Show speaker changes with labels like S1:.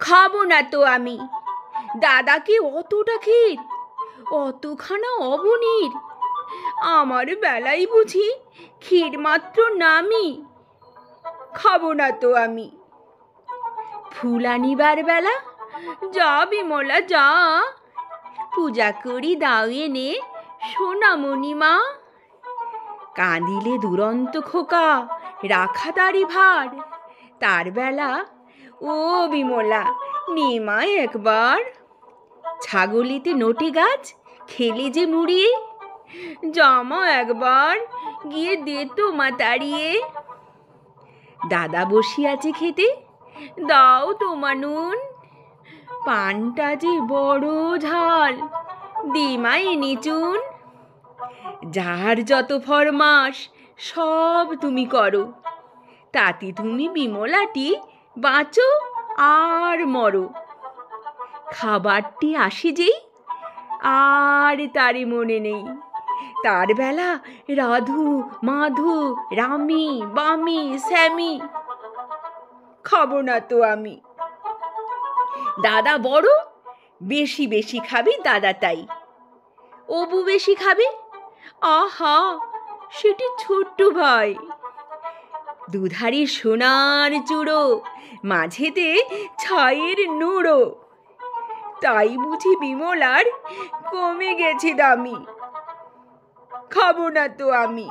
S1: খাবো না তো আমি। দাদা কি অতটা ক্ষীর, অতখানা অবনীর? আমার বেলায় বুঝি ক্ষীর মাত্র নামি। খাবো না তো আমি। ফুল আনিবার বেলা যা বিমলা যা, পূজা করি দাও এনে সোনামণি মা। কাঁদিলে দুরন্ত খোকা রাখা তারি ভার, তার বেলা ও বিমলা নেমা একবার। ছাগলিতে নটে গাছ খেলে যে মুড়িয়ে, জামা একবার গিয়ে দে তো মা তাড়িয়ে। দাদা বসিয়াছে খেতে দাও তোমা নুন, পানটা যে বড় ঝাল দে মা এনে চুন। যার যত ফরমাস সব তুমি করো, তাতে তুমি বিমলাটি বাঁচো আর মরো। খাবারটি আসি যেই আর তারে মনে নেই, তার বেলা রাধু মাধু রামি বামি শ্যামি। খাবো না তো আমি। দাদা বড়, বেশি বেশি খাবি দাদা তাই। অবু বেশি খাবে, আহা সেটি ছোট্ট ভাই। দুধারি সোনার চূড়ো, মাঝেতে ছাইয়ের নুড়ো, তাই বুঝি বিমলার কমে গেছে দামি। খাবো না তো আমি।